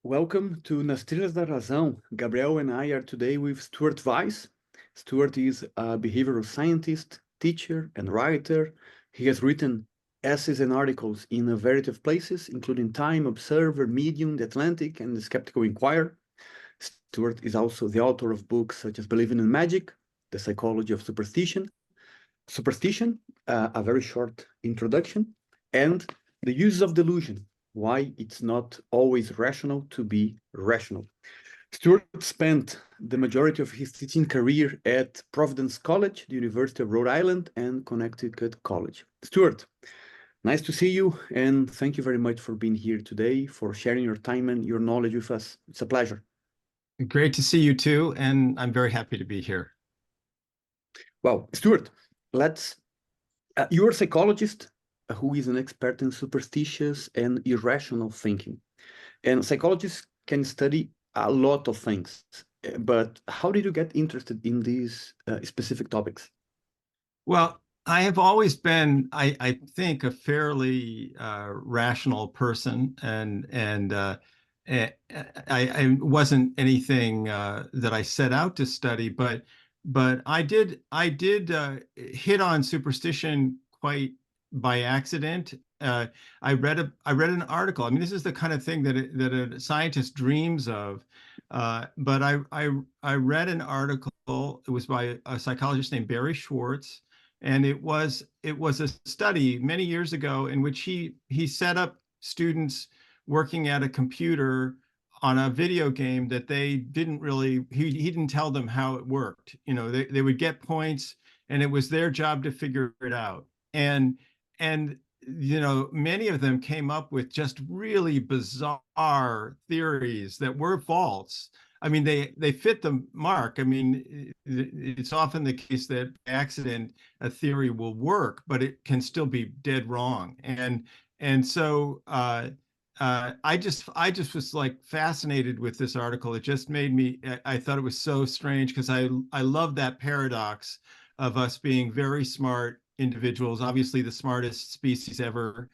Welcome to Nas Trilhas da Razão. Gabriel and I are today with Stuart Vyse. Stuart is a behavioral scientist, teacher, and writer. He has written essays and articles in a variety of places, including Time, Observer, Medium, The Atlantic, and The Skeptical Inquirer. Stuart is also the author of books such as Believing in Magic, The Psychology of Superstition, a very short introduction, and The Uses of Delusion, why it's not always rational to be rational. Stuart spent the majority of his teaching career at Providence College, the University of Rhode Island, and Connecticut College. Stuart, nice to see you, and thank you very much for being here today, for sharing your time and your knowledge with us. It's a pleasure. Great to see you too, and I'm very happy to be here. Well, Stuart, you're a psychologist who is an expert in superstitious and irrational thinking. And psychologists can study a lot of things, but how did you get interested in these specific topics? Well, I have always been, I think, a fairly rational person, and I wasn't anything that I set out to study, but I did hit on superstition quite by accident. I read an article. I mean, this is the kind of thing that a scientist dreams of. But I read an article. It was by a psychologist named Barry Schwartz, and it was a study many years ago in which he set up students working at a computer on a video game that they didn't really, he didn't tell them how it worked. You know, they would get points and it was their job to figure it out. And you know, many of them came up with just really bizarre theories that were false. I mean, they fit the mark. I mean, it's often the case that by accident a theory will work, but it can still be dead wrong. And so I just was like fascinated with this article. It just made me, I thought it was so strange because I love that paradox of us being very smart individuals, obviously the smartest species ever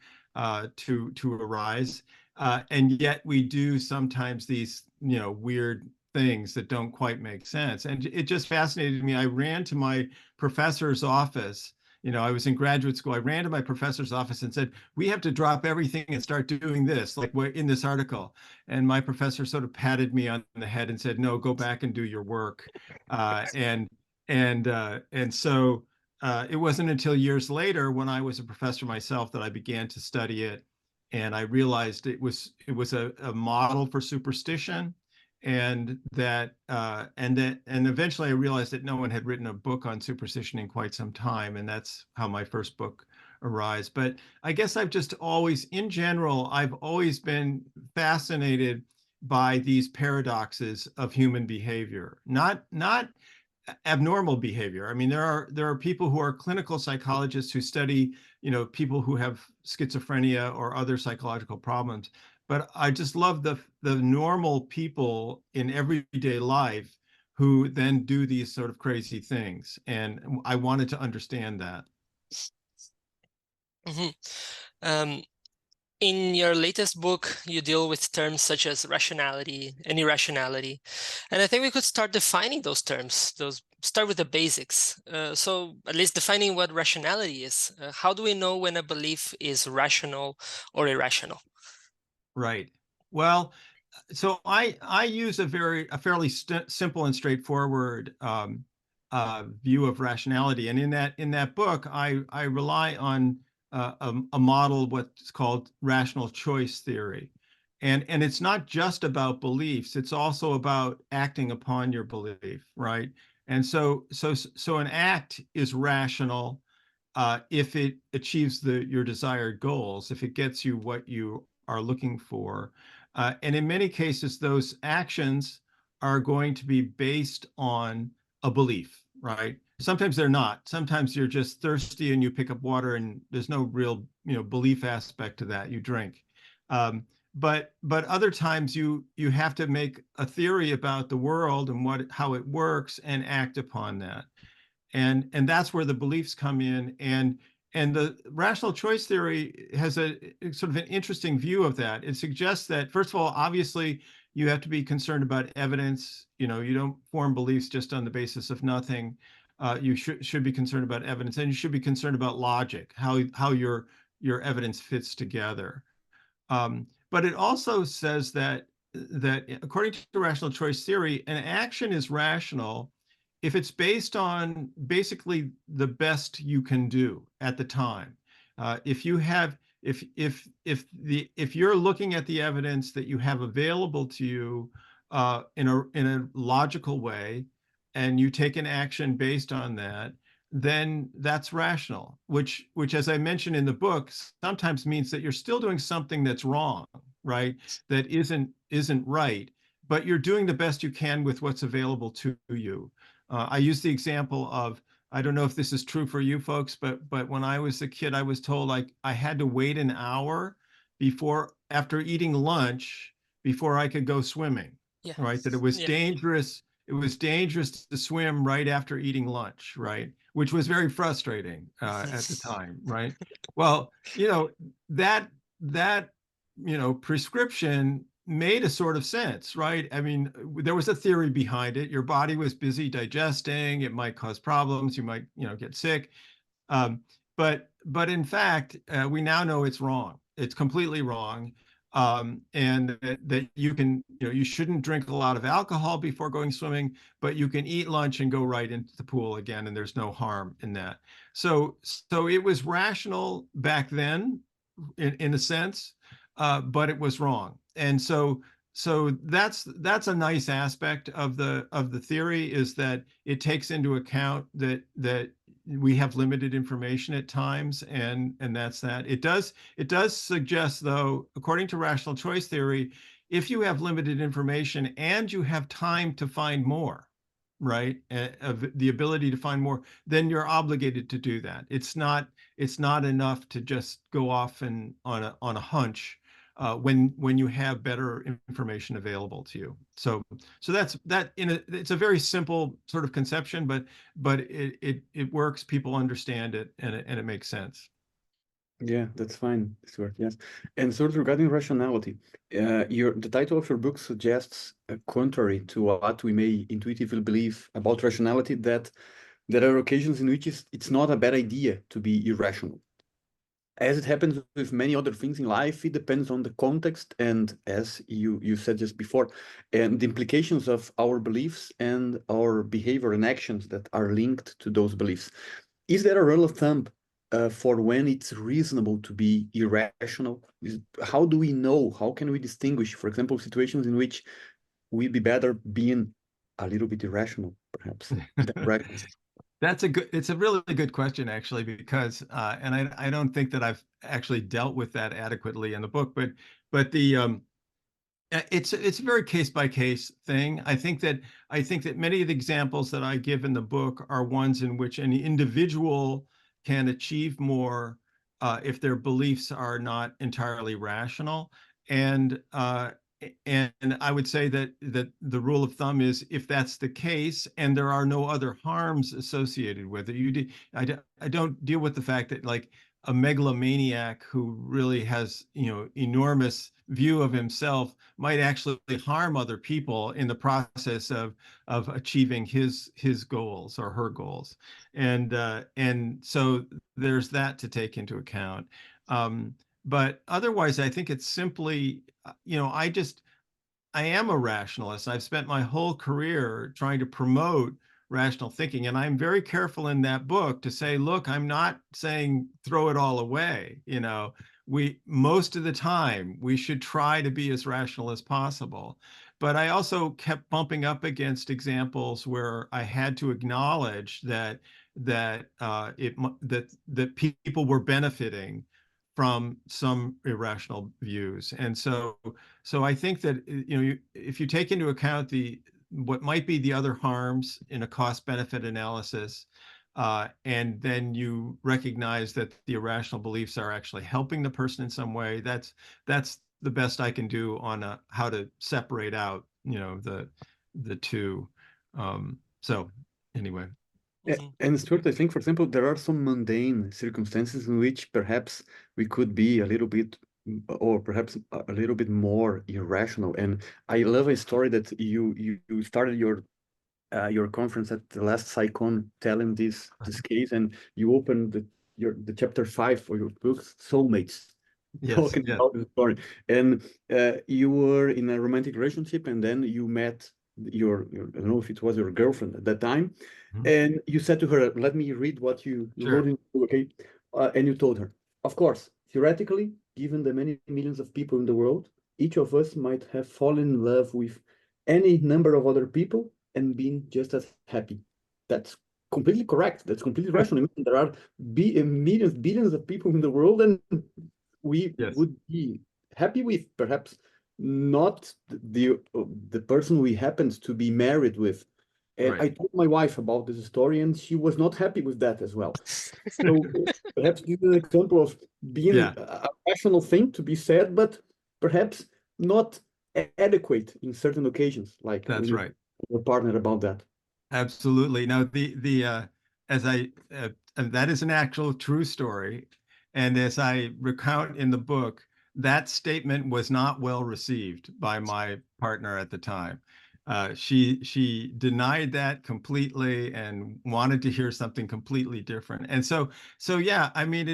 to arise, and yet we do sometimes these, you know, weird things that don't quite make sense. And it just fascinated me. I ran to my professor's office. You know, I was in graduate school. I ran to my professor's office and said, we have to drop everything and start doing this, like we're in this article. And my professor sort of patted me on the head and said, no, go back and do your work. And so it wasn't until years later, when I was a professor myself, that I began to study it, and I realized it was a model for superstition, and eventually I realized that no one had written a book on superstition in quite some time, and that's how my first book arose. But I guess I've just always, in general, I've always been fascinated by these paradoxes of human behavior, not abnormal behavior. I mean, there are people who are clinical psychologists who study, you know, people who have schizophrenia or other psychological problems. But I just love the normal people in everyday life who then do these sort of crazy things. And I wanted to understand that. Mm-hmm. In your latest book, you deal with terms such as rationality and irrationality. And I think we could start defining those terms, start with the basics. So at least defining what rationality is. How do we know when a belief is rational or irrational? Right. Well, so I use a fairly simple and straightforward view of rationality. And in that book, I rely on a model, what's called rational choice theory. And it's not just about beliefs, it's also about acting upon your belief, right? And so an act is rational if it achieves your desired goals, if it gets you what you are looking for. And in many cases, those actions are going to be based on a belief, right? Sometimes they're not. Sometimes you're just thirsty and you pick up water and there's no real, you know, belief aspect to that. You drink. But other times you have to make a theory about the world and how it works and act upon that. And that's where the beliefs come in. And the rational choice theory has a sort of an interesting view of that. It suggests that, first of all, obviously, You have to be concerned about evidence. You know, you don't form beliefs just on the basis of nothing. You should be concerned about evidence, and you should be concerned about logic, how your evidence fits together. But it also says that according to rational choice theory, an action is rational if it's based on basically the best you can do at the time. If you have, if you're looking at the evidence that you have available to you in a logical way, and you take an action based on that, then that's rational, which as I mentioned in the book, sometimes means that you're still doing something that's wrong, right? That isn't right, but you're doing the best you can with what's available to you. I use the example of, I don't know if this is true for you folks, but when I was a kid, I was told like I had to wait an hour after eating lunch before I could go swimming, Yeah. right? That it was Yeah. dangerous. It was dangerous to swim right after eating lunch, right? Which was very frustrating at the time, right? Well, you know, that prescription made a sort of sense, right? I mean, there was a theory behind it. Your body was busy digesting. It might cause problems. You might, get sick. But in fact, we now know it's wrong. It's completely wrong. And that you can, you shouldn't drink a lot of alcohol before going swimming, but you can eat lunch and go right into the pool again, and there's no harm in that. So it was rational back then, in a sense, but it was wrong. And so that's a nice aspect of the theory, is that it takes into account that we have limited information at times, and that's that. It does suggest, though, according to rational choice theory, if you have limited information and you have time to find more, right, of the ability to find more, then you're obligated to do that. It's not enough to just go off and on a hunch when you have better information available to you. So that's that. It's a very simple sort of conception, but it works. People understand it, and it makes sense. Yeah, that's fine, Stuart. Yes. And sort of regarding rationality, the title of your book suggests, contrary to what we may intuitively believe about rationality, that there are occasions in which it's not a bad idea to be irrational. As it happens with many other things in life, it depends on the context and, as you said just before, and the implications of our beliefs and our behavior and actions that are linked to those beliefs. Is there a rule of thumb for when it's reasonable to be irrational? How do we know? How can we distinguish, for example, situations in which we'd be better being a little bit irrational, perhaps, than rational? It's a really good question, actually, because and I don't think that I've actually dealt with that adequately in the book, but the it's a very case by case thing. I think that many of the examples that I give in the book are ones in which an individual can achieve more if their beliefs are not entirely rational. And I would say that the rule of thumb is, if that's the case and there are no other harms associated with it, I don't deal with the fact that, like, a megalomaniac who really has, enormous view of himself might actually harm other people in the process of achieving his goals or her goals. And so there's that to take into account. But otherwise, I think it's simply, I am a rationalist. I've spent my whole career trying to promote rational thinking. And I'm very careful in that book to say, look, I'm not saying throw it all away. Most of the time, we should try to be as rational as possible. But I also kept bumping up against examples where I had to acknowledge that people were benefiting from some irrational views. And so I think that, if you take into account what might be the other harms in a cost-benefit analysis, and then you recognize that the irrational beliefs are actually helping the person in some way, that's the best I can do on how to separate out, the two. So anyway. And Stuart, I think, for example, there are some mundane circumstances in which perhaps we could be a little bit or perhaps a little bit more irrational. And I love a story that you started your conference at the last SciCon telling this case, and you opened the chapter 5 for your book, Soulmates, Yes, talking yes. about the story. And you were in a romantic relationship, and then you met your I don't know if it was your girlfriend at that time, and you said to her, "Let me read what you Sure. wrote in the book, okay?" And you told her, "Of course, theoretically, given the many millions of people in the world, each of us might have fallen in love with any number of other people and been just as happy." That's completely correct. That's completely rational. There are millions, billions of people in the world, and we Yes. would be happy with perhaps not the person we happened to be married with. And Right. I told my wife about this story, and she was not happy with that as well. So perhaps this is an example of being Yeah. a rational thing to be said, but perhaps not adequate in certain occasions, like when That's you right. your partner about that. Absolutely. Now, and that is an actual true story. And as I recount in the book, that statement was not well received by my partner at the time. She denied that completely and wanted to hear something completely different. And so yeah, I mean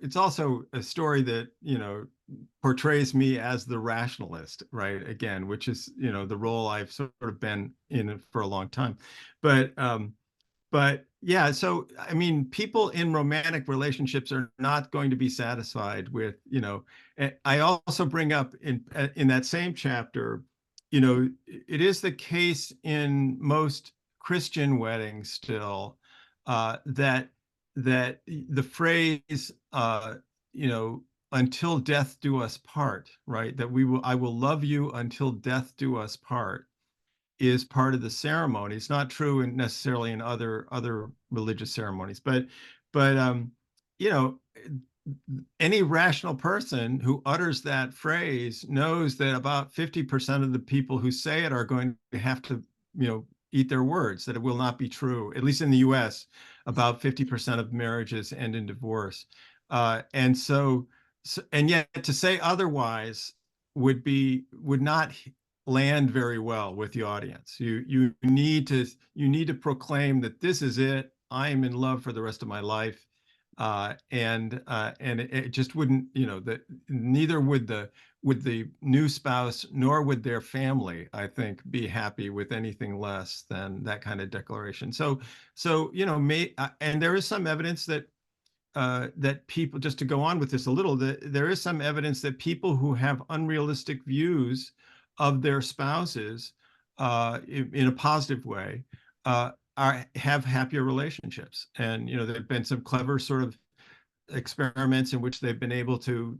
it's also a story that portrays me as the rationalist, right? Again, which is the role I've sort of been in for a long time. But yeah, so I mean, people in romantic relationships are not going to be satisfied with, I also bring up in that same chapter, it is the case in most Christian weddings still that the phrase, until death do us part, right? That I will love you until death do us part is part of the ceremony. It's not true necessarily in other religious ceremonies, but you know, any rational person who utters that phrase knows that about 50% of the people who say it are going to have to, eat their words, that it will not be true. At least in the US, about 50% of marriages end in divorce. And yet to say otherwise would not land very well with the audience. You need to proclaim that this is it. I am in love for the rest of my life. And it just wouldn't, that neither would the new spouse nor would their family, I think, be happy with anything less than that kind of declaration. So and there is some evidence that people, just to go on with this a little, there is some evidence that people who have unrealistic views of their spouses in a positive way have happier relationships. And there have been some clever sort of experiments in which they've been able to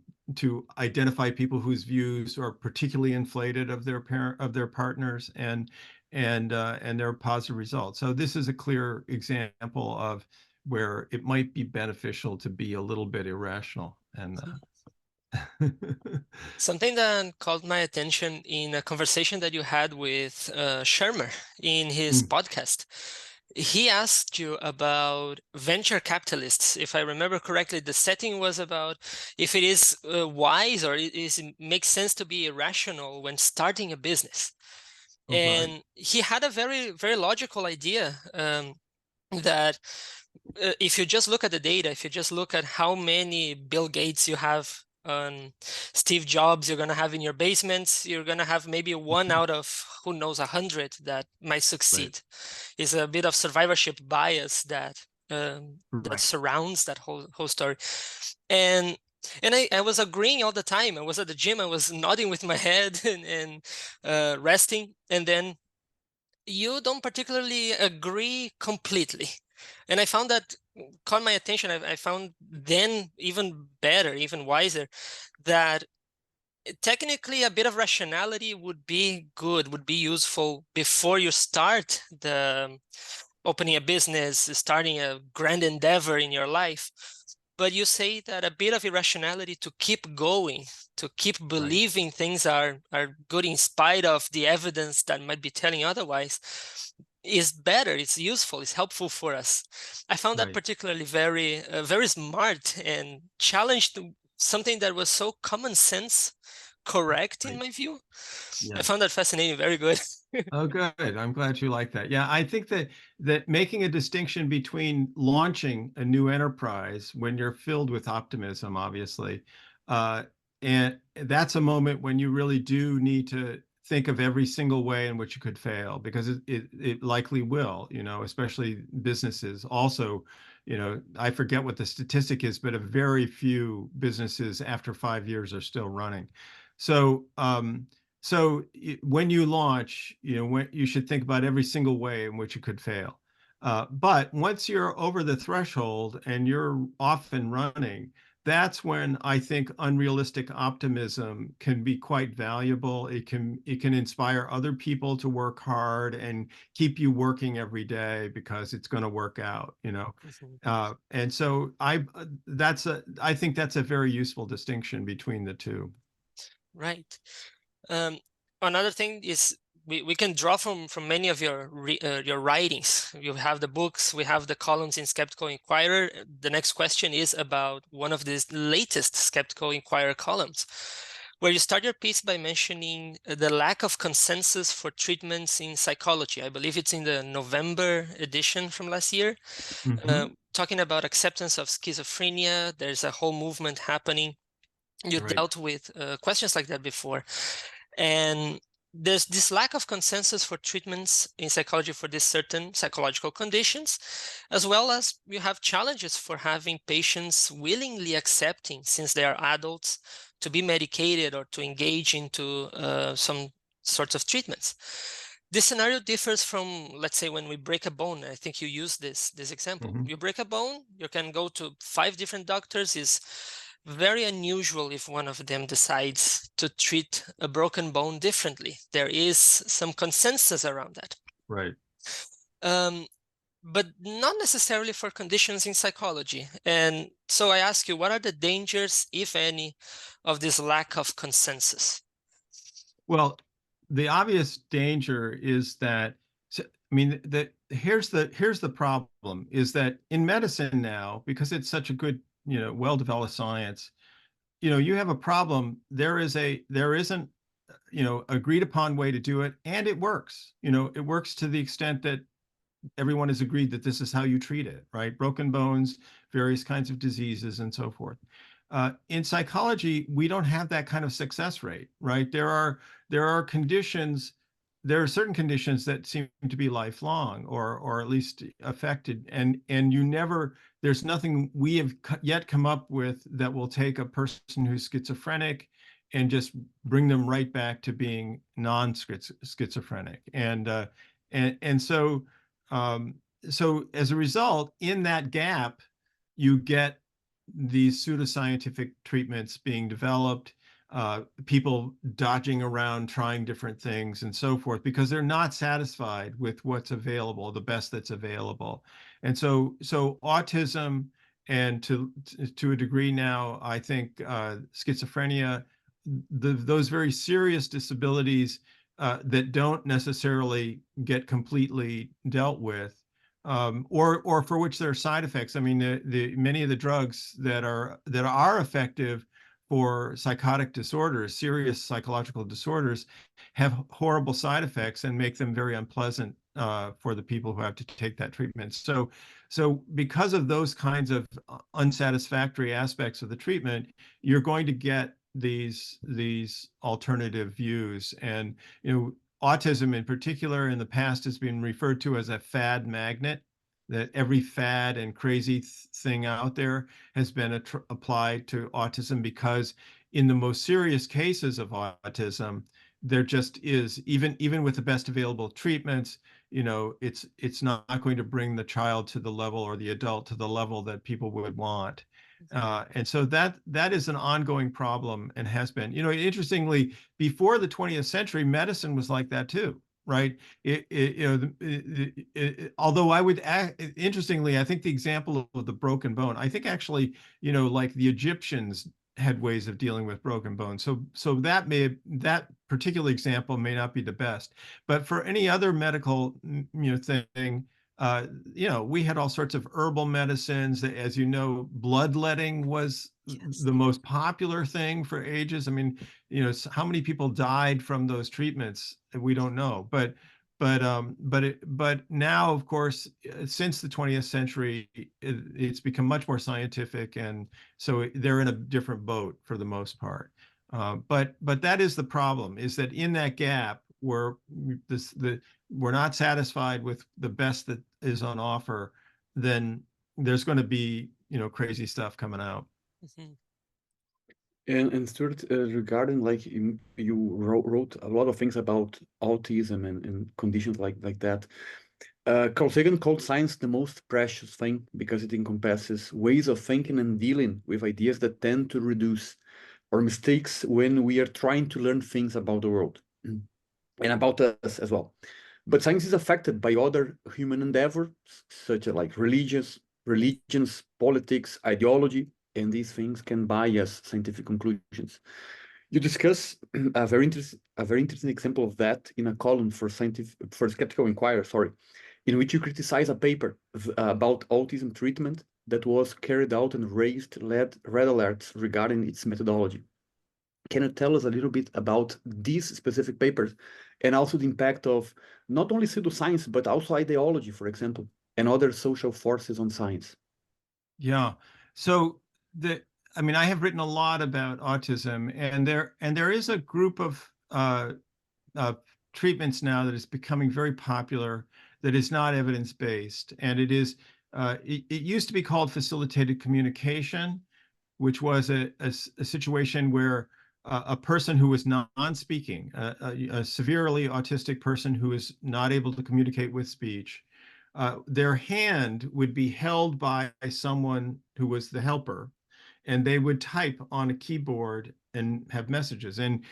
identify people whose views are particularly inflated of their partners, and there are positive results. So this is a clear example of where it might be beneficial to be a little bit irrational. And Something that caught my attention in a conversation that you had with Shermer in his podcast. He asked you about venture capitalists. If I remember correctly, the setting was about if it is wise or it makes sense to be irrational when starting a business. And right. he had a very, very logical idea that if you just look at the data, if you just look at how many Bill Gates you have on Steve Jobs you're going to have in your basements, you're going to have maybe one out of, who knows, 100 that might succeed. Right. Is a bit of survivorship bias that that surrounds that whole story. And I was agreeing all the time. I was at the gym, I was nodding with my head and resting. And then you don't particularly agree completely. And I found that caught my attention. I found then even better, even wiser, that technically a bit of rationality would be good, would be useful before you start opening a business, starting a grand endeavor in your life. But you say that a bit of irrationality to keep going, to keep believing things are good in spite of the evidence that might be telling otherwise, is better, it's useful, it's helpful for us. I found that Right. particularly very, very smart and challenged something that was so common sense, correct in Right. my view. I Yes. found that fascinating, very good. Oh, good. I'm glad you like that. Yeah, I think that making a distinction between launching a new enterprise when you're filled with optimism, obviously, uh, and that's a moment when you really do need to think of every single way in which you could fail, because it likely will, especially businesses. Also, I forget what the statistic is, but a very few businesses after 5 years are still running. So, when you launch, when you should think about every single way in which you could fail. But once you're over the threshold and you're off and running, that's when I think unrealistic optimism can be quite valuable. It can inspire other people to work hard and keep you working every day because it's going to work out. Mhm. And so I think that's a very useful distinction between the two. Right. Um, Another thing is we can draw from many of your writings. You have the books, we have the columns in Skeptical Inquirer. The next question is about one of these latest Skeptical Inquirer columns, where you start your piece by mentioning the lack of consensus for treatments in psychology. I believe it's in the November edition from last year, Mhm. talking about acceptance of schizophrenia. There's a whole movement happening. You Right. dealt with questions like that before. And there's this lack of consensus for treatments in psychology for these certain psychological conditions, as well as you have challenges for having patients willingly accepting, since they are adults, to be medicated or to engage into some sorts of treatments. This scenario differs from, let's say, when we break a bone. I think you use this example. Mhm. You break a bone, you can go to 5 different doctors. Is very unusual if one of them decides to treat a broken bone differently. There is some consensus around that. Right. Um, but not necessarily for conditions in psychology. And so I ask you, what are the dangers, if any, of this lack of consensus? Well, the obvious danger is that, I mean, here's the problem is that in medicine now, because it's such a good, well-developed science, you have a problem. There isn't, agreed upon way to do it, and it works. It works to the extent that everyone has agreed that this is how you treat it, right? Broken bones, various kinds of diseases, and so forth. In psychology, we don't have that kind of success rate, right? There are conditions, there are certain conditions that seem to be lifelong, or at least affected, and there's nothing we have yet come up with that will take a person who's schizophrenic and just bring them right back to being non-schizophrenic, and um, so as a result, in that gap, you get these pseudoscientific treatments being developed, people dodging around, trying different things and so forth, because they're not satisfied with what's available, the best that's available. And so autism, and to a degree now, I think schizophrenia, those very serious disabilities that don't necessarily get completely dealt with, or for which there are side effects. I mean, the many of the drugs that are effective for psychotic disorders, serious psychological disorders, have horrible side effects and make them very unpleasant for the people who have to take that treatment. So because of those kinds of unsatisfactory aspects of the treatment, you're going to get these alternative views. And autism in particular in the past has been referred to as a fad magnet, that every fad and crazy thing out there has been applied to autism, because in the most serious cases of autism, there just is, even with the best available treatments, it's not going to bring the child to the level, or the adult to the level that people would want. And so that is an ongoing problem, and has been. Interestingly, before the 20th century, medicine was like that too, right? Although interestingly, I think the example of the broken bone, I think actually, like the Egyptians had ways of dealing with broken bones. So that particular example may not be the best, but for any other medical thing, we had all sorts of herbal medicines. As you know, bloodletting was the most popular thing for ages. I mean, how many people died from those treatments? We don't know, but now, of course, since the 20th century, it's become much more scientific, and so they're in a different boat for the most part. But that is the problem: is that in that gap where we're not satisfied with the best that is on offer, then there's going to be crazy stuff coming out. Mm-hmm. And Stuart, regarding like you wrote a lot of things about autism and conditions like that. Carl Sagan called science the most precious thing because it encompasses ways of thinking and dealing with ideas that tend to reduce our mistakes when we are trying to learn things about the world and about us as well. But science is affected by other human endeavors, such as like religions, politics, ideology, and these things can bias scientific conclusions. You discuss a very interesting example of that in a column for Skeptical Inquirer, in which you criticize a paper about autism treatment that was carried out and raised red alerts regarding its methodology. Can you tell us a little bit about these specific papers and also the impact of not only pseudoscience, but also ideology, for example, and other social forces on science? Yeah. So I have written a lot about autism, and there is a group of treatments now that is becoming very popular that is not evidence-based, and it is it used to be called facilitated communication, which was a situation where a person who was non-speaking, a severely autistic person who is not able to communicate with speech, their hand would be held by someone who was the helper, and they would type on a keyboard and have messages. And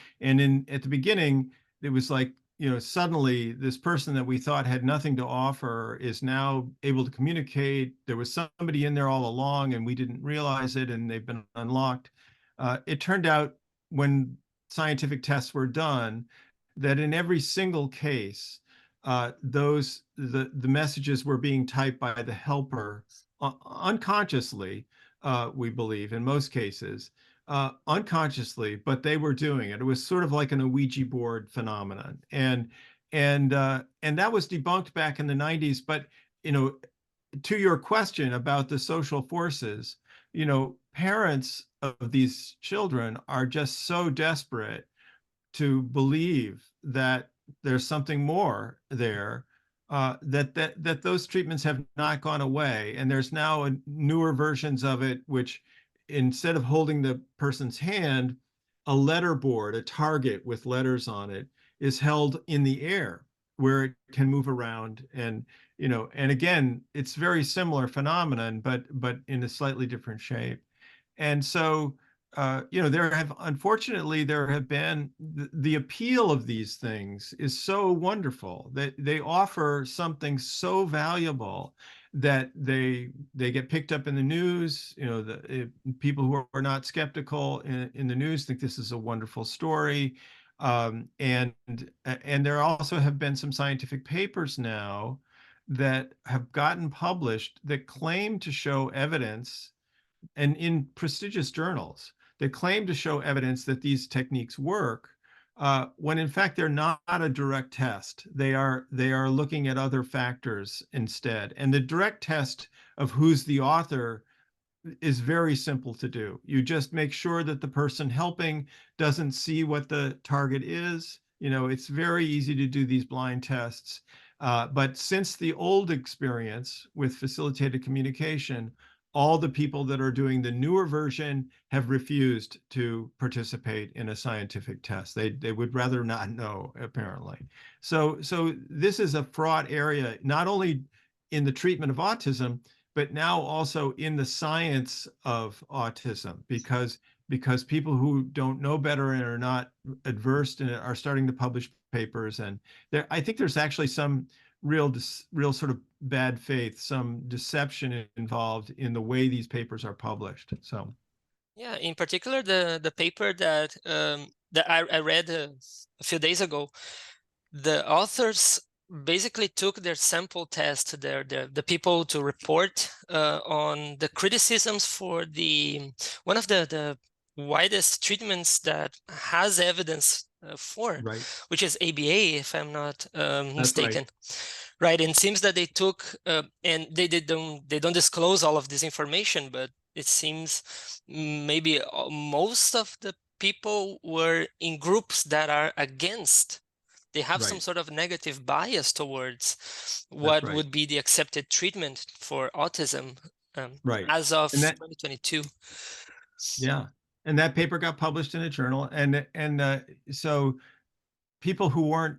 at the beginning, it was like, suddenly this person that we thought had nothing to offer is now able to communicate. There was somebody in there all along, and we didn't realize it, and they've been unlocked. It turned out when scientific tests were done that in every single case, the messages were being typed by the helper unconsciously, we believe in most cases, unconsciously, but they were doing it. It was sort of like an Ouija board phenomenon, and that was debunked back in the 90s. But to your question about the social forces, parents of these children are just so desperate to believe that there's something more there, that those treatments have not gone away. And there's now newer versions of it, which instead of holding the person's hand, a letter board, a target with letters on it, is held in the air where it can move around. And again, it's very similar phenomenon, but in a slightly different shape. And so unfortunately, there have been the appeal of these things is so wonderful that they offer something so valuable that they get picked up in the news. People who are not skeptical in the news think this is a wonderful story. And there also have been some scientific papers now that have gotten published that claim to show evidence, and in prestigious journals, that claim to show evidence that these techniques work, when in fact they're not a direct test. They are looking at other factors instead. And the direct test of who's the author is very simple to do. You just make sure that the person helping doesn't see what the target is. It's very easy to do these blind tests. But since the old experience with facilitated communication, all the people that are doing the newer version have refused to participate in a scientific test. They would rather not know, apparently. So this is a fraught area, not only in the treatment of autism, but now also in the science of autism, because people who don't know better and are not adversed and are starting to publish papers. And I think there's actually some real sort of bad faith, some deception involved in the way these papers are published. So Yeah, in particular, the paper that I read a few days ago, the authors basically took their sample test, the people to report on the criticisms for the one of the widest treatments that has evidence for, Right. which is ABA, if I'm not That's mistaken. right. Right, and it seems that they took and they don't disclose all of this information, but it seems maybe most of the people were in groups that are against. They have some Right. sort of negative bias towards That's what right. would be the accepted treatment for autism Right. as of And that, 2022. yeah. And that paper got published in a journal. And so people who weren't,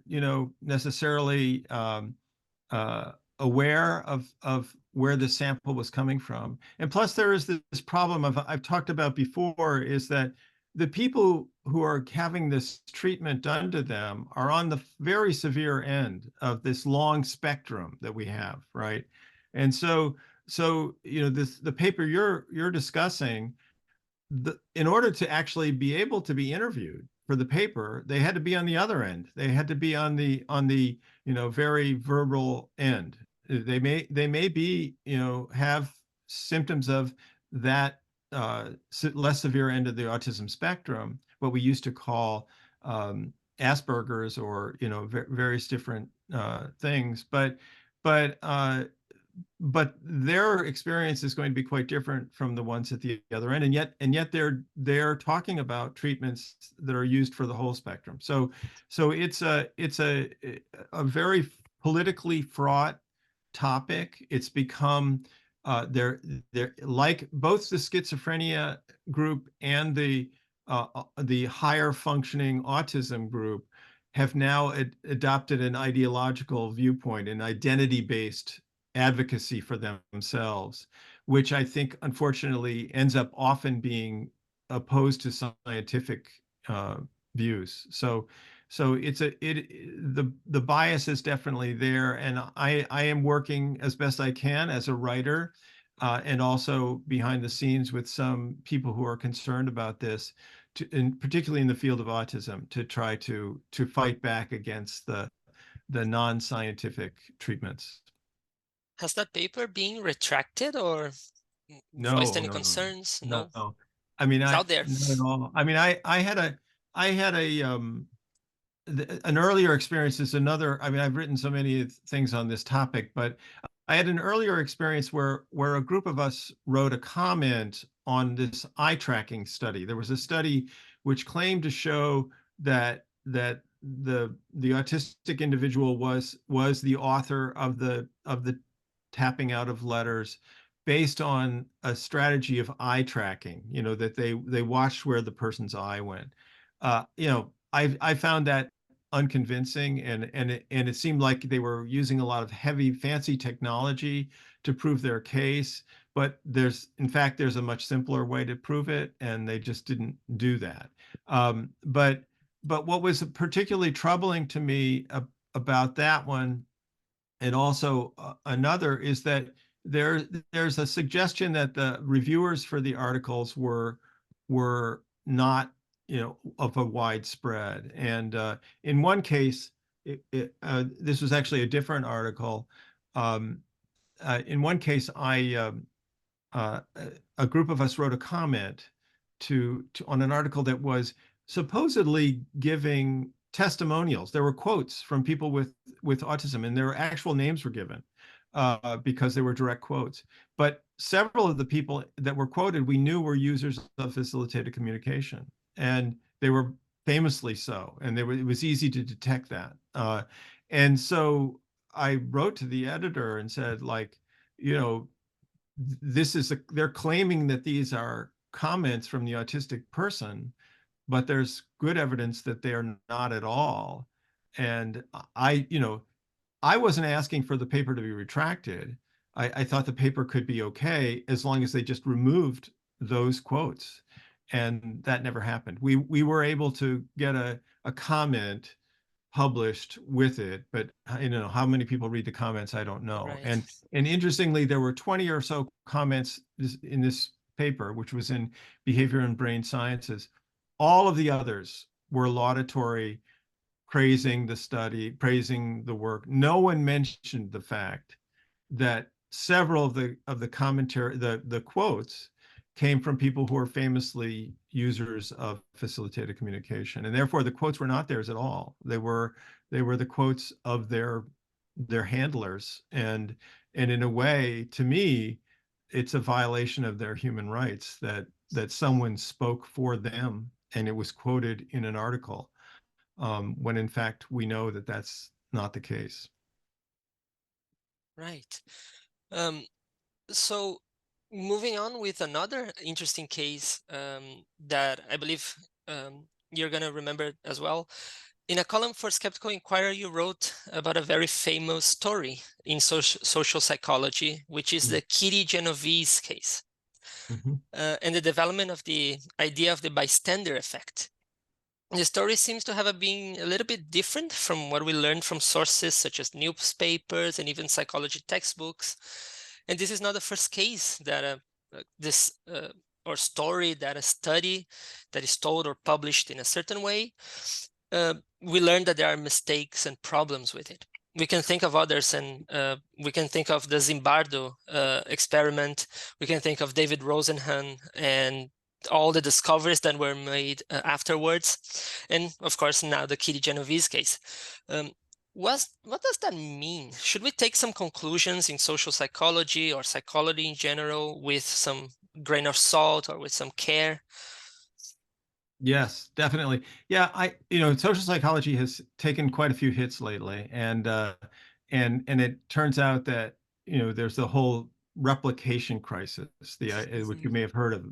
necessarily aware of where the sample was coming from. And plus there is this problem of I've talked about before, is that the people who are having this treatment done to them are on the very severe end of this long spectrum that we have, right? And so the paper you're discussing, in order to actually be able to be interviewed for the paper, they had to be on the other end. They had to be on the very verbal end. They may be have symptoms of that less severe end of the autism spectrum, what we used to call Asperger's, or various different things, but their experience is going to be quite different from the ones at the other end, and yet they're talking about treatments that are used for the whole spectrum. So it's a very politically fraught topic. It's become they're like both the schizophrenia group and the higher functioning autism group have now adopted an ideological viewpoint, an identity-based advocacy for themselves, which I think unfortunately ends up often being opposed to scientific views. So the bias is definitely there, and I am working as best I can as a writer, and also behind the scenes with some people who are concerned about this, particularly in the field of autism, to try to fight back against the non-scientific treatments. Has that paper been retracted or voiced No, any no, no, concerns? no, No, no. I mean, it's out there. not at all. I mean, I had an earlier experience is another. I mean, I've written so many things on this topic, but I had an earlier experience where a group of us wrote a comment on this eye tracking study. There was a study which claimed to show that the autistic individual was the author of the tapping out of letters based on a strategy of eye tracking, that they watched where the person's eye went. I found that unconvincing, and it seemed like they were using a lot of heavy, fancy technology to prove their case. But in fact, there's a much simpler way to prove it, and they just didn't do that. But what was particularly troubling to me about that one, and also another, is that there's a suggestion that the reviewers for the articles were not of a widespread. And in one case, this was actually a different article. In one case, a group of us wrote a comment on an article that was supposedly giving testimonials. There were quotes from people with autism, and their actual names were given because they were direct quotes. But several of the people that were quoted, we knew were users of facilitated communication, and they were famously so, and it was easy to detect that. And so I wrote to the editor and said, like, they're claiming that these are comments from the autistic person, but there's good evidence that they are not at all. And I wasn't asking for the paper to be retracted. I thought the paper could be okay as long as they just removed those quotes. And that never happened. We were able to get a comment published with it, but how many people read the comments, I don't know. Right. And interestingly, there were 20 or so comments in this paper, which was in Behavior and Brain Sciences, all of the others were laudatory, praising the study, praising the work. No one mentioned the fact that several of the commentary, the quotes came from people who are famously users of facilitated communication, and therefore the quotes were not theirs at all. They were the quotes of their handlers, and in a way, to me, it's a violation of their human rights that someone spoke for them and it was quoted in an article, when in fact we know that that's not the case. Right. So moving on with another interesting case that I believe you're going to remember as well. In a column for Skeptical Inquirer, you wrote about a very famous story in social psychology, which is the Kitty Genovese case, and the development of the idea of the bystander effect. The story seems to have been a little bit different from what we learned from sources such as newspapers and even psychology textbooks. And this is not the first case that or story that a study that is told or published in a certain way, we learned that there are mistakes and problems with it. We can think of others, and we can think of the Zimbardo experiment. We can think of David Rosenhan and all the discoveries that were made afterwards. And of course, now the Kitty Genovese case. What does that mean? Should we take some conclusions in social psychology or psychology in general with some grain of salt or with some care? Yes, definitely. Yeah, social psychology has taken quite a few hits lately, and it turns out that there's the whole replication crisis, which you may have heard of,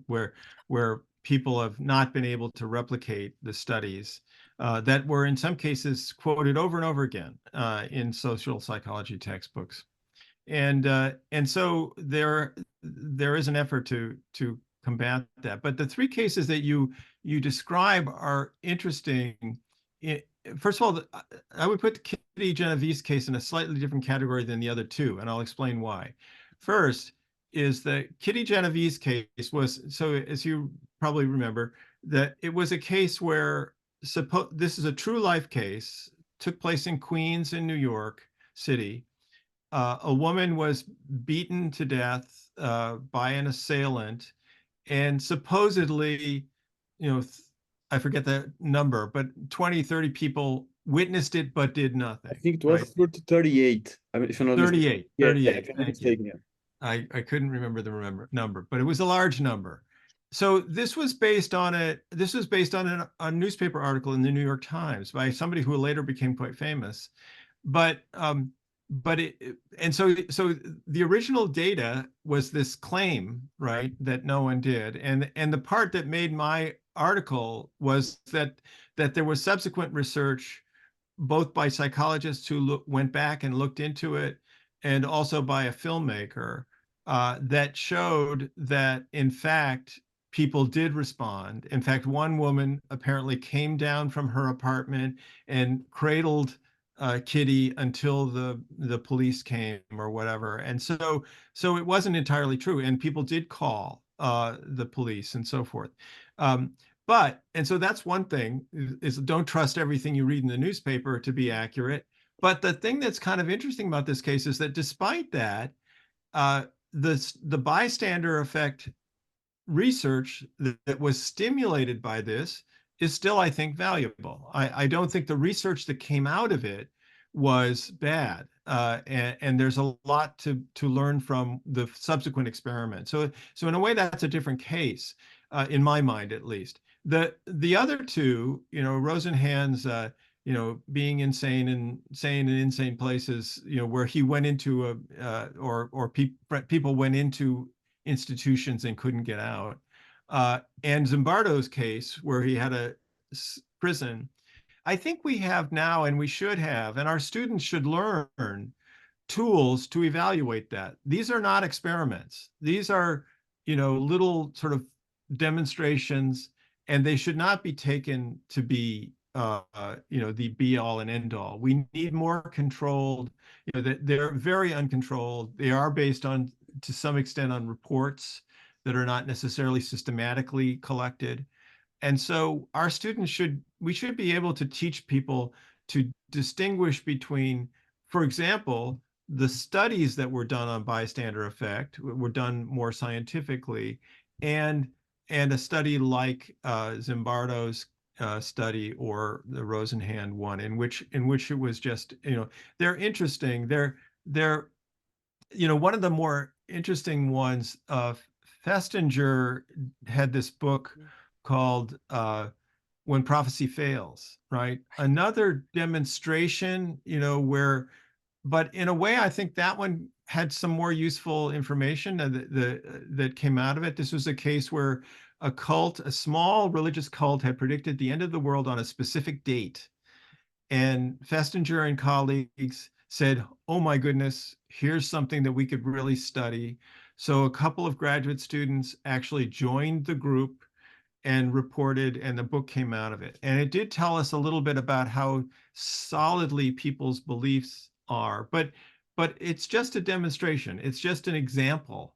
where people have not been able to replicate the studies that were in some cases quoted over and over again in social psychology textbooks, and so there is an effort to combat that. But the three cases that you describe are interesting. First of all, I would put the Kitty Genovese case in a slightly different category than the other two, and I'll explain why. First is the Kitty Genovese case was, so as you probably remember, that it was a case where, this is a true life case, took place in Queens in New York City. A woman was beaten to death by an assailant, and supposedly, I forget the number, but 20, 30 people witnessed it but did nothing. I think it was 38. I mean, if I'm not 38. mistaken. 38. Yeah, if I'm not mistaken, yeah. I couldn't remember the number, but it was a large number. So this was based on a newspaper article in the New York Times by somebody who later became quite famous. So the original data was this claim, right, that no one did, and the part that made my article was that there was subsequent research, both by psychologists who went back and looked into it, and also by a filmmaker, that showed that in fact people did respond. In fact, one woman apparently came down from her apartment and cradled Kitty until the police came or whatever, and so it wasn't entirely true, and people did call the police and so forth. And so that's one thing, is don't trust everything you read in the newspaper to be accurate. But the thing that's kind of interesting about this case is that despite that, the bystander effect research that was stimulated by this is still, I think, valuable. I don't think the research that came out of it was bad, and there's a lot to learn from the subsequent experiment. So in a way, that's a different case, in my mind, at least. The other two, Rosenhan's, being insane and saying in insane places, where he went into people went into institutions and couldn't get out, and Zimbardo's case where he had a prison. I think we have now, and we should have, and our students should learn tools to evaluate that. These are not experiments. These are, little sort of demonstrations, and they should not be taken to be, the be all and end all. We need more controlled, that they're very uncontrolled. They are based on, to some extent, on reports that are not necessarily systematically collected. And so our students we should be able to teach people to distinguish between, for example, the studies that were done on bystander effect were done more scientifically, and a study like Zimbardo's study or the Rosenhan one, in which it was just, they're interesting. They're one of the more interesting ones. Festinger had this book called When Prophecy Fails, right? Another demonstration, but in a way, I think that one had some more useful information that came out of it. This was a case where a small religious cult, had predicted the end of the world on a specific date. And Festinger and colleagues said, oh my goodness, here's something that we could really study. So a couple of graduate students actually joined the group and reported, and the book came out of it. And it did tell us a little bit about how solidly people's beliefs are, but it's just a demonstration. It's just an example,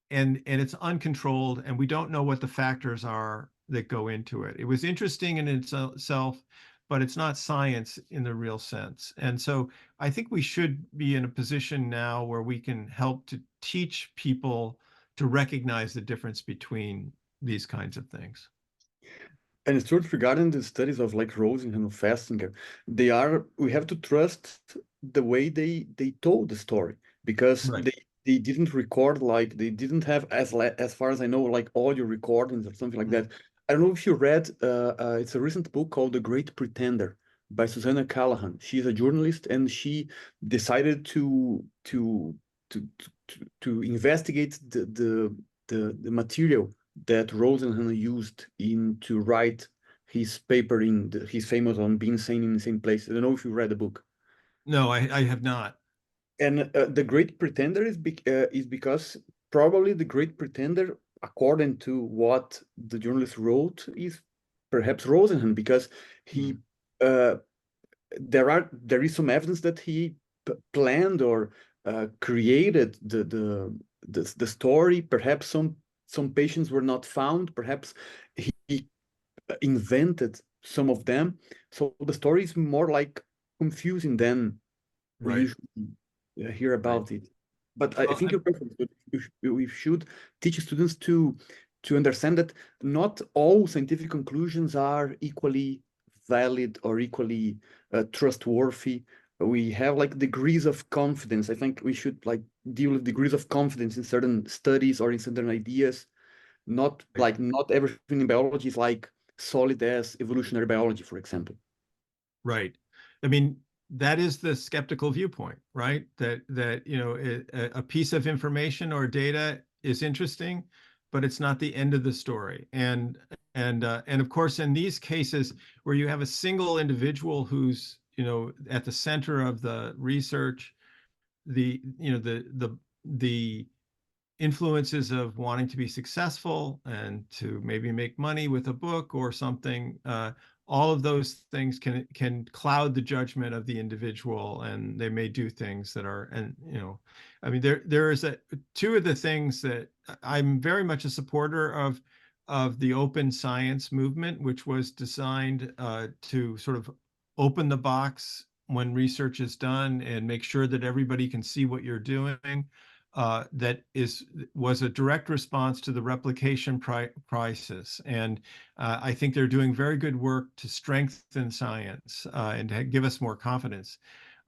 and it's uncontrolled, and we don't know what the factors are that go into it. It was interesting in itself, but it's not science in the real sense. And so I think we should be in a position now where we can help to teach people to recognize the difference between these kinds of things. And Stuart, regarding the studies of like Rosen and Festinger, we have to trust the way they told the story, because Right. they didn't record, like they didn't have, as far as I know, like audio recordings or something like that. I don't know if you read, it's a recent book called The Great Pretender by Susanna Callahan. She's a journalist, and she decided to investigate the material that Rosenhan used to write his paper his famous on being sane in the same place. I don't know if you read the book. No, I have not. And The Great Pretender is because probably The Great Pretender, according to what the journalist wrote, is perhaps Rosenhan, because he there is some evidence that he planned or created the story. Perhaps some patients were not found. Perhaps he invented some of them. So the story is more like confusing than we Right. usually hear about it. But I Well, think you're perfect. We should teach students to understand that not all scientific conclusions are equally valid or equally trustworthy. We have like degrees of confidence. I think we should like deal with degrees of confidence in certain studies or in certain ideas. Not everything in biology is like solid as evolutionary biology, for example. Right. I mean, that is the skeptical viewpoint, right? That a piece of information or data is interesting, but it's not the end of the story. And of course, in these cases where you have a single individual who's at the center of the research, the influences of wanting to be successful and to maybe make money with a book or something, all of those things can cloud the judgment of the individual, and they may do things that are, and I mean, there is two of the things that I'm very much a supporter of the open science movement, which was designed to sort of open the box when research is done and make sure that everybody can see what you're doing. That was a direct response to the replication crisis. And I think they're doing very good work to strengthen science and to give us more confidence.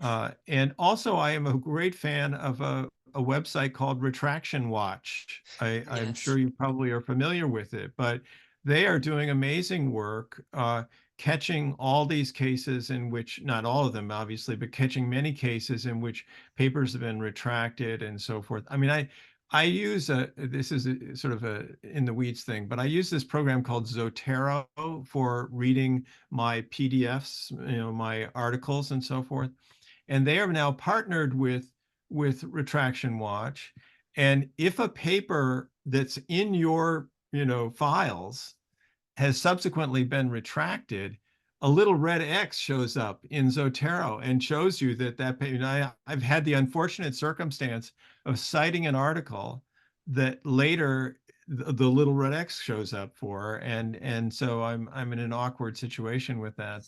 And also, I am a great fan of a website called Retraction Watch. I'm sure you probably are familiar with it, but they are doing amazing work catching all these cases in which, not all of them obviously, but catching many cases in which papers have been retracted and so forth. I mean, I use this is sort of a in the weeds thing, but I use this program called Zotero for reading my PDFs, my articles and so forth. And they are now partnered with Retraction Watch. And if a paper that's in your, files has subsequently been retracted, a little red X shows up in Zotero and shows you that I've had the unfortunate circumstance of citing an article that later the little red X shows up for, and so I'm in an awkward situation with that.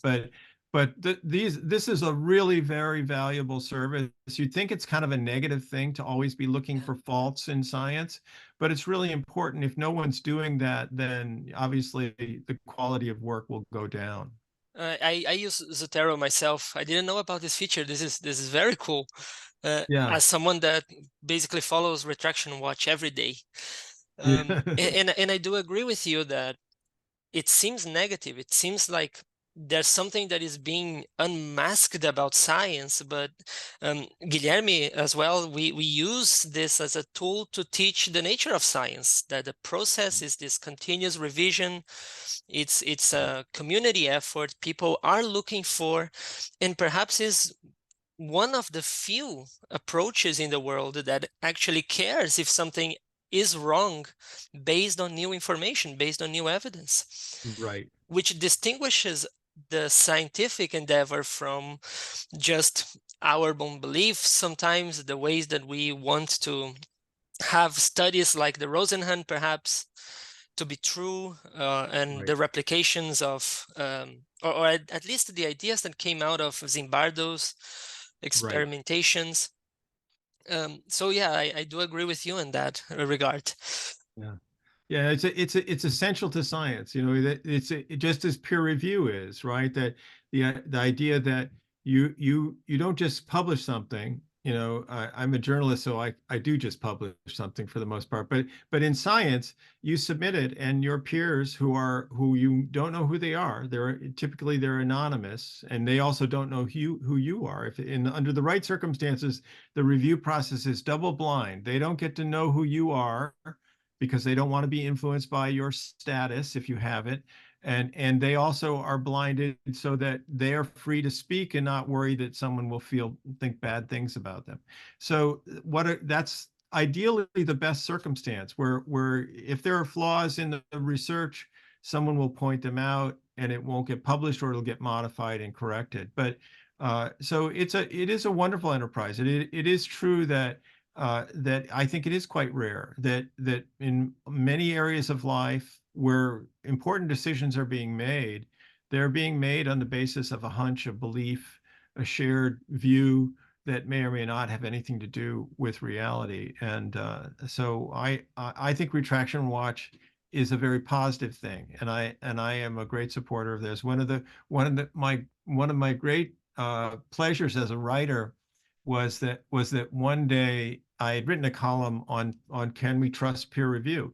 But this is a really very valuable service. You'd think it's kind of a negative thing to always be looking for faults in science, but it's really important. If no one's doing that, then obviously the quality of work will go down. I use Zotero myself. I didn't know about this feature. This is very cool. Yeah. As someone that basically follows Retraction Watch every day. Yeah. And I do agree with you that it seems negative. It seems like there's something that is being unmasked about science, but Guilherme as well, we use this as a tool to teach the nature of science, that the process is this continuous revision. It's a community effort people are looking for, and perhaps is one of the few approaches in the world that actually cares if something is wrong based on new information, based on new evidence. Right. Which distinguishes the scientific endeavor from just our own beliefs, sometimes the ways that we want to have studies like the Rosenhan perhaps to be true, and Right. the replications of, or at least the ideas that came out of Zimbardo's experimentations. So yeah, I do agree with you in that regard. Yeah. Yeah, it's essential to science. You know, that it just as peer review is, right? That the idea that you don't just publish something. You know, I'm a journalist, so I do just publish something for the most part. But in science, you submit it, and your peers who you don't know who they are, they're anonymous, and they also don't know who you are. If under the right circumstances, the review process is double blind. They don't get to know who you are, because they don't want to be influenced by your status if you have it. And they also are blinded so that they are free to speak and not worry that someone will think bad things about them. So that's ideally the best circumstance, where if there are flaws in the research, someone will point them out and it won't get published, or it'll get modified and corrected. But so it is a wonderful enterprise. It is true that that I think it is quite rare that in many areas of life where important decisions are being made, they're being made on the basis of a hunch, a belief, a shared view that may or may not have anything to do with reality. And so I think Retraction Watch is a very positive thing, and I am a great supporter of this. One of my great pleasures as a writer was that one day I had written a column on can we trust peer review,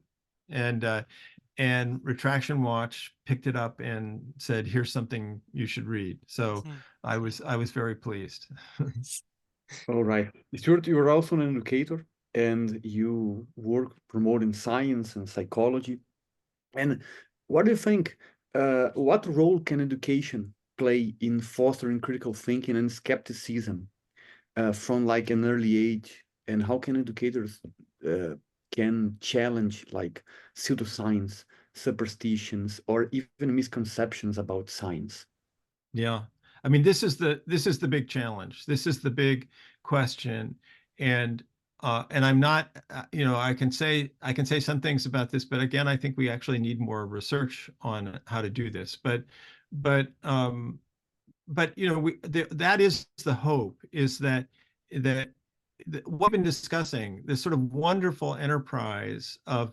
and Retraction Watch picked it up and said, here's something you should read. So I was very pleased. All right. Stuart, you are also an educator and you work promoting science and psychology. And what do you think, what role can education play in fostering critical thinking and skepticism from like an early age? And how can educators can challenge like pseudoscience, superstitions, or even misconceptions about science? Yeah. I mean, this is the big challenge. This is the big question. And I'm not, you know, I can say some things about this, but again, I think we actually need more research on how to do this. But you know, that is the hope, is that what we've been discussing, this sort of wonderful enterprise of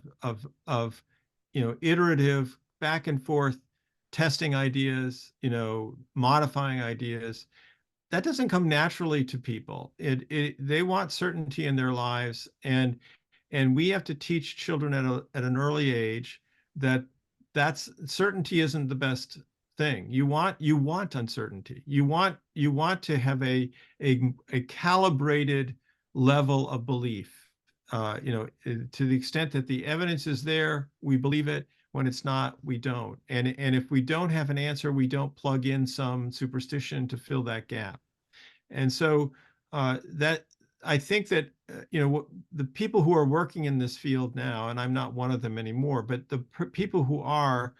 you know, iterative back and forth testing ideas, you know, modifying ideas, that doesn't come naturally to people. They want certainty in their lives, and we have to teach children at an early age that certainty isn't the best thing. You want uncertainty. You want to have a calibrated level of belief. You know, to the extent that the evidence is there, we believe it. When it's not, we don't. And if we don't have an answer, we don't plug in some superstition to fill that gap. And so that I think that you know, the people who are working in this field now, and I'm not one of them anymore, but the people who are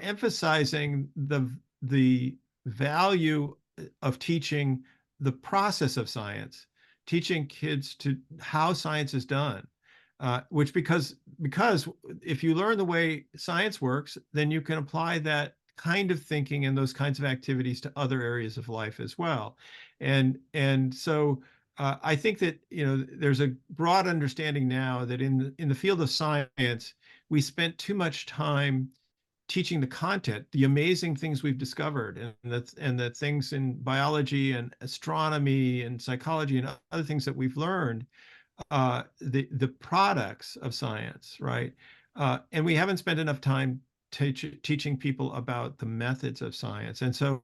emphasizing the value of teaching the process of science, teaching kids to how science is done, which because if you learn the way science works, then you can apply that kind of thinking and those kinds of activities to other areas of life as well. And so I think that, you know, there's a broad understanding now that in the field of science, we spent too much time teaching the content, the amazing things we've discovered, and the things in biology and astronomy and psychology and other things that we've learned, the products of science, right? And we haven't spent enough time teaching people about the methods of science. And so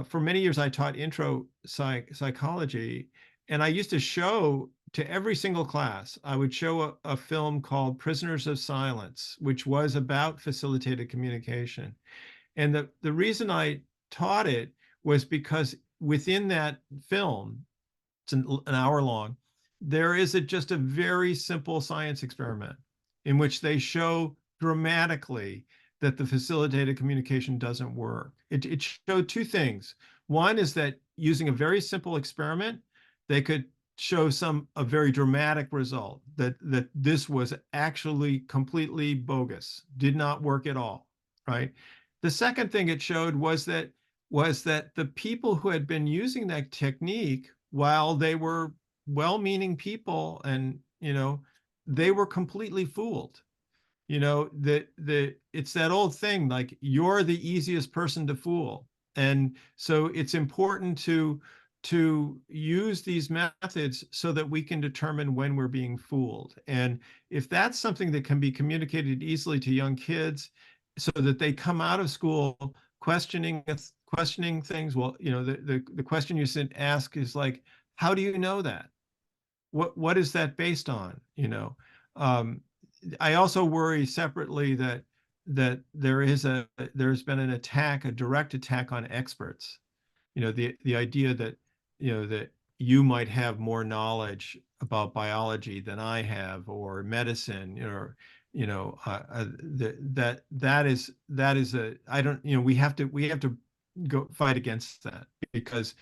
for many years, I taught intro psychology, and I used to show to every single class, I would show a film called Prisoners of Silence, which was about facilitated communication. And the reason I taught it was because within that film, it's an hour long, there is just a very simple science experiment in which they show dramatically that the facilitated communication doesn't work. It showed two things. One is that using a very simple experiment, they could show a very dramatic result, that this was actually completely bogus, did not work at all, right? The second thing it showed was that the people who had been using that technique, while they were well-meaning people, and, you know, they were completely fooled. You know, it's that old thing, like, you're the easiest person to fool. And so it's important to use these methods so that we can determine when we're being fooled. And if that's something that can be communicated easily to young kids so that they come out of school questioning things, well, you know, the question you should ask is like, how do you know that? What is that based on? You know, I also worry separately that there's been an attack, a direct attack on experts. You know, the idea that, you know, that you might have more knowledge about biology than I have, or medicine, or, you know, that is I don't, you know, we have to go fight against that, because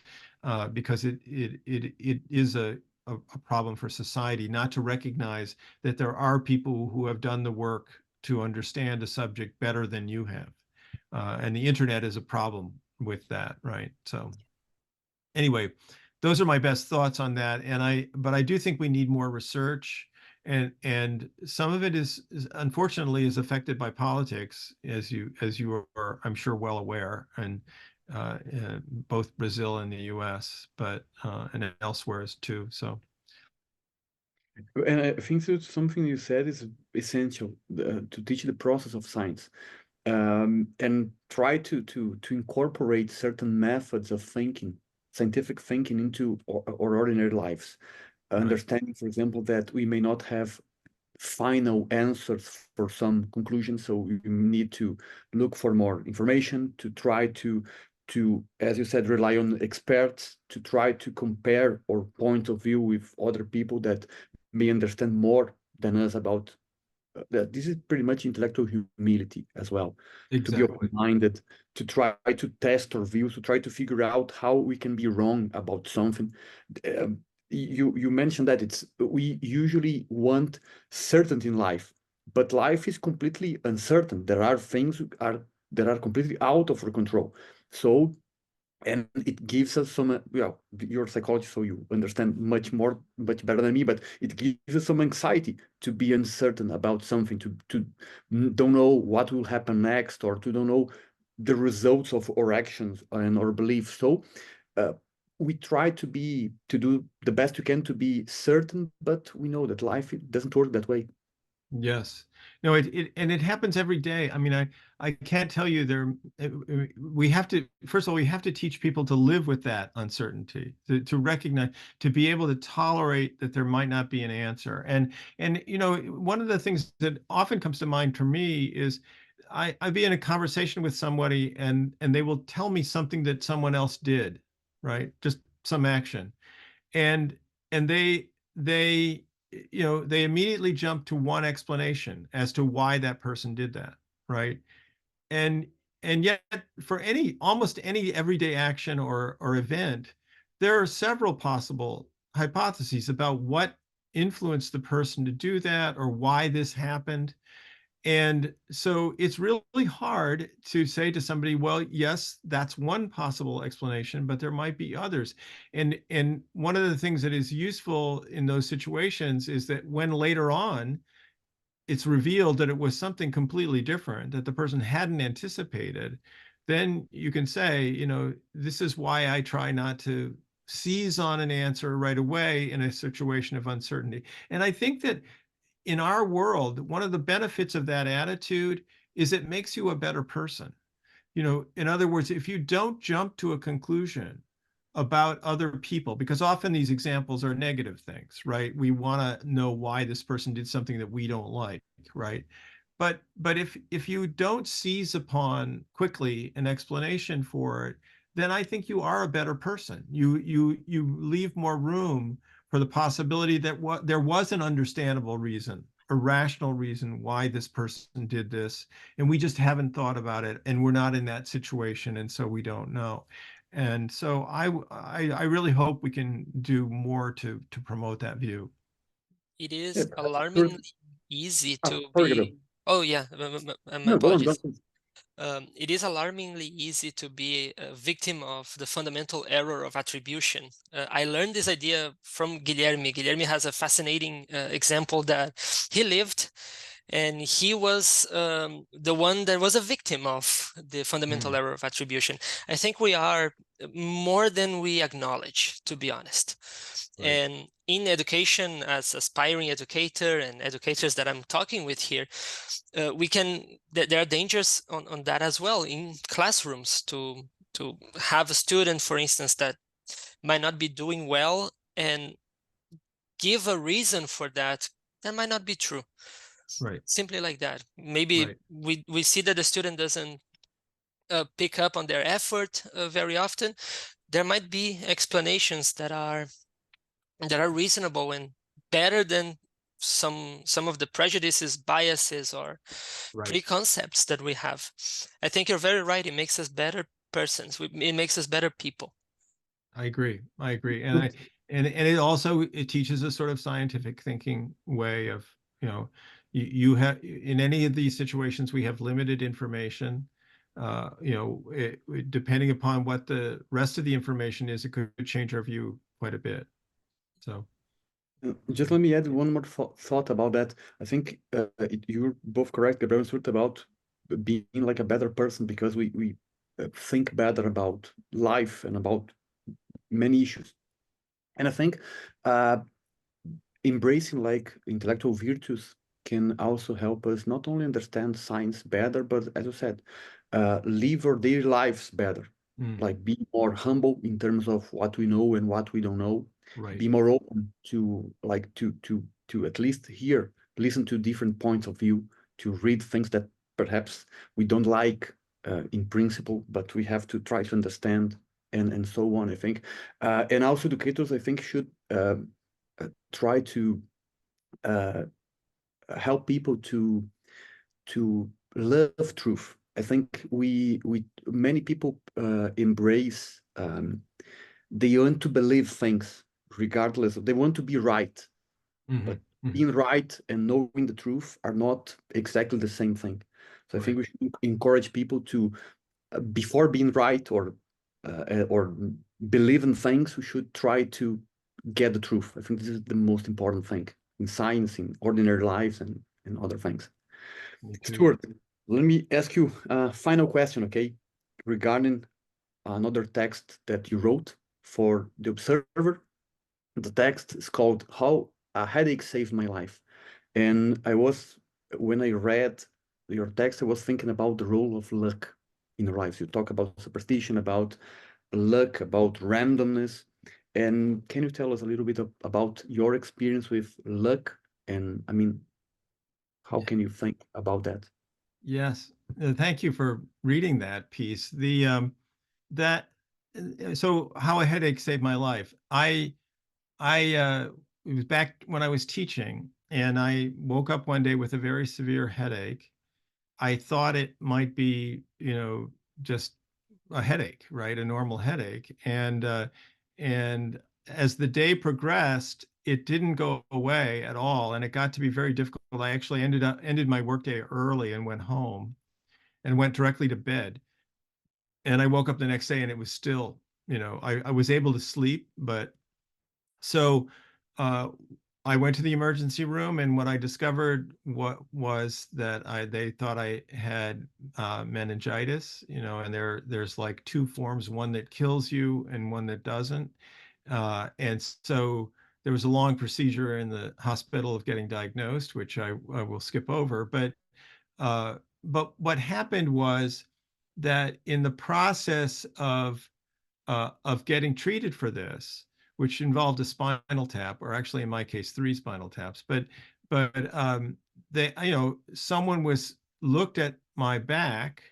it is a problem for society not to recognize that there are people who have done the work to understand a subject better than you have. And the internet is a problem with that, right? So anyway, those are my best thoughts on that. But I do think we need more research, and some of it is unfortunately is affected by politics, as you are, I'm sure, well aware, and both Brazil and the US, but and elsewhere too. So. And I think that something you said is essential to teach the process of science, and try to incorporate certain methods of thinking, scientific thinking, into our ordinary lives. Right. Understanding, for example, that we may not have final answers for some conclusions, so we need to look for more information, to try to, as you said, rely on experts, to try to compare our point of view with other people that may understand more than us about that. This is pretty much intellectual humility as well. Exactly. To be open-minded, to try to test our views, to try to figure out how we can be wrong about something. You mentioned that we usually want certainty in life, but life is completely uncertain. There are things that are completely out of our control. So, and it gives us some, well, you're a psychologist, so you understand much better than me, but it gives us some anxiety to be uncertain about something, to don't know what will happen next, or to don't know the results of our actions and our beliefs. So we try to do the best we can to be certain, but we know that life, it doesn't work that way. Yes. No, it happens every day. I mean, I can't tell you we have to, first of all, we have to teach people to live with that uncertainty, to recognize, to be able to tolerate that there might not be an answer. And, you know, one of the things that often comes to mind for me is I'd be in a conversation with somebody, and they will tell me something that someone else did, right? Just some action. And they you know, they immediately jump to one explanation as to why that person did that, right? And yet, for almost any everyday action or event, there are several possible hypotheses about what influenced the person to do that, or why this happened. And so it's really hard to say to somebody, well, yes, that's one possible explanation, but there might be others. And one of the things that is useful in those situations is that when later on it's revealed that it was something completely different that the person hadn't anticipated, then you can say, you know, this is why I try not to seize on an answer right away in a situation of uncertainty. And I think that in our world, one of the benefits of that attitude is it makes you a better person. You know, in other words, if you don't jump to a conclusion about other people, because often these examples are negative things, right? We want to know why this person did something that we don't like, right? But if you don't seize upon quickly an explanation for it, then I think you are a better person. You leave more room for the possibility that there was an understandable reason, a rational reason why this person did this, and we just haven't thought about it, and we're not in that situation, and so we don't know. And so I really hope we can do more to promote that view. It Yeah, is Stuart, alarmingly easy to sorry, be. Oh yeah, my no, go on, apologies. go on. It is alarmingly easy to be a victim of the fundamental error of attribution. I learned this idea from Guilherme. Guilherme has a fascinating example that he lived, and he was the one that was a victim of the fundamental error of attribution. I think we are more than we acknowledge, to be honest. Right. And in education, as aspiring educator and educators that I'm talking with here, there are dangers on that as well in classrooms to have a student, for instance, that might not be doing well and give a reason for that might not be true. Right. Simply like that. Maybe Right. we see that the student doesn't pick up on their effort very often. There might be explanations that are reasonable and better than some of the prejudices, biases, or Right. preconcepts that we have. I think you're very right. It makes us better persons. It makes us better people. I agree. And it also it teaches a sort of scientific thinking way of, you know, you have in any of these situations we have limited information. You know, depending upon what the rest of the information is, it could change our view quite a bit. So Just let me add one more thought about that. I think you're both correct, Gabriel and Stuart, about being like a better person because we think better about life and about many issues. And I think embracing like intellectual virtues can also help us not only understand science better, but as you said, live our daily lives better. Like be more humble in terms of what we know and what we don't know. right. Be more open to like to at least listen to different points of view, to read things that perhaps we don't like in principle, but we have to try to understand and so on. I think, and also educators, I think, should try to help people to love truth. I think many people embrace they want to believe things regardless of, they want to be right, but being right and knowing the truth are not exactly the same thing. So I think we should encourage people to before being right or believe in things, we should try to get the truth. I think this is the most important thing in science, in ordinary lives, and other things. Stuart, let me ask you a final question, okay, regarding another text that you wrote for The Observer. The text is called How a Headache Saved My Life. And when I read your text, I was thinking about the role of luck in our lives. You talk about superstition, about luck, about randomness. And can you tell us a little bit about your experience with luck? And I mean, how can you think about that? Yes. Thank you for reading that piece. So How a Headache Saved My Life. It was back when I was teaching, and I woke up one day with a very severe headache. I thought it might be, you know, just a headache, right? A normal headache. And as the day progressed, it didn't go away at all, and it got to be very difficult. I actually ended my workday early and went home and went directly to bed. And I woke up the next day and it was still, I was able to sleep, but so I went to the emergency room, and what I discovered was that they thought I had meningitis, and there's like two forms, one that kills you and one that doesn't. And so there was a long procedure in the hospital of getting diagnosed, which I will skip over. But what happened was that in the process of getting treated for this, which involved a spinal tap, or actually in my case, 3 spinal taps. But they, someone looked at my back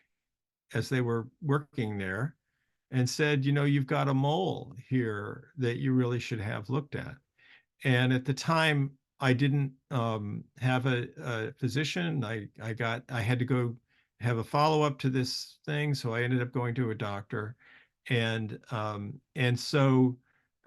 as they were working there and said, you've got a mole here that you really should have looked at. And at the time, I didn't have a physician. I had to go have a follow-up to this thing, so I ended up going to a doctor. And so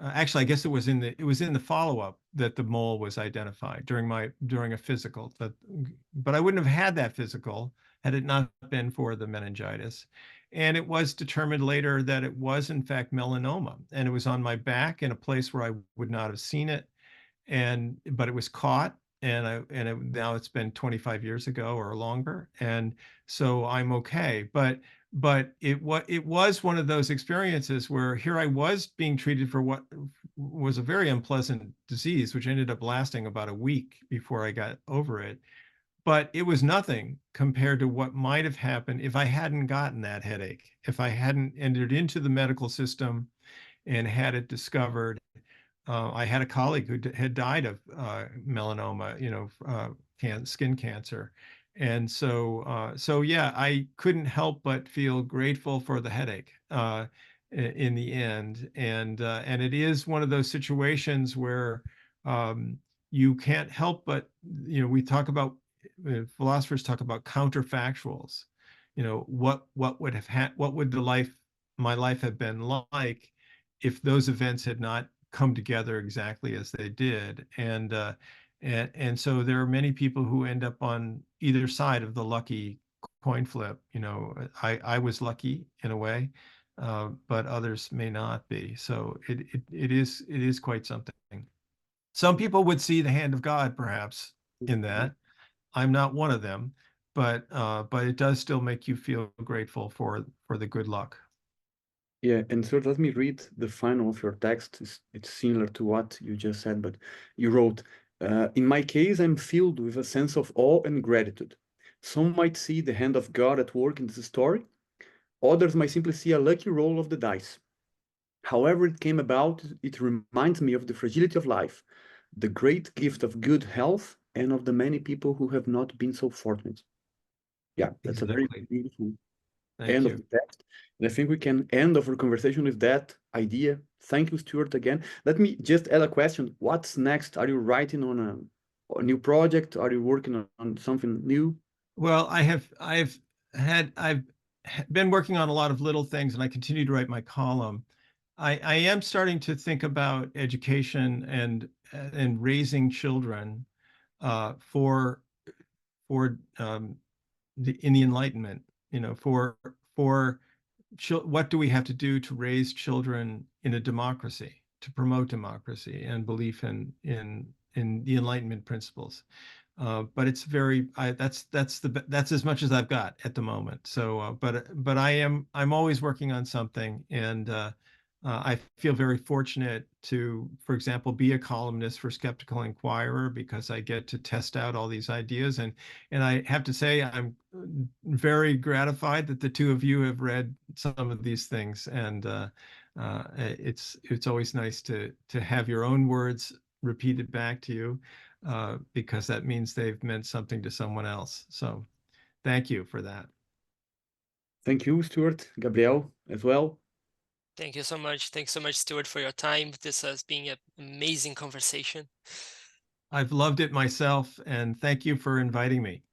actually, I guess it was in the follow-up that the mole was identified during a physical. But I wouldn't have had that physical had it not been for the meningitis. And it was determined later that it was in fact melanoma, and it was on my back in a place where I would not have seen it. But it was caught, now it's been 25 years ago or longer, and so I'm okay. But it was one of those experiences where here I was being treated for what was a very unpleasant disease, which ended up lasting about a week before I got over it. But it was nothing compared to what might have happened if I hadn't gotten that headache, if I hadn't entered into the medical system and had it discovered. I had a colleague who had died of melanoma, skin cancer. And so yeah, I couldn't help but feel grateful for the headache in the end. And it is one of those situations where you can't help but, we talk about, philosophers talk about counterfactuals. What would my life have been like if those events had not come together exactly as they did. And so there are many people who end up on either side of the lucky coin flip. I was lucky in a way, but others may not be. So it is quite something. Some people would see the hand of God perhaps in that. I'm not one of them, but it does still make you feel grateful for the good luck. Yeah, and so let me read the final of your text. It's similar to what you just said, but you wrote, in my case, I'm filled with a sense of awe and gratitude. Some might see the hand of God at work in this story. Others might simply see a lucky roll of the dice. However it came about, it reminds me of the fragility of life, the great gift of good health, and of the many people who have not been so fortunate. Yeah, that's Exactly. a very beautiful Thank end you. of the text. And I think we can end our conversation with that idea. Thank you, Stuart, again. Let me just add a question. What's next? Are you writing on a new project? Are you working on something new? Well, I've been working on a lot of little things, and I continue to write my column. I am starting to think about education and raising children for in the Enlightenment. What do we have to do to raise children in a democracy, to promote democracy and belief in the Enlightenment principles. But it's that's as much as I've got at the moment. So, but I'm always working on something, and I feel very fortunate to, for example, be a columnist for Skeptical Inquirer, because I get to test out all these ideas, and I have to say I'm very gratified that the two of you have read some of these things, and it's always nice to have your own words repeated back to you. Because that means they've meant something to someone else. So thank you for that. Thank you, Stuart, Gabriel, as well. Thank you so much. Thanks so much, Stuart, for your time. This has been an amazing conversation. I've loved it myself, and thank you for inviting me.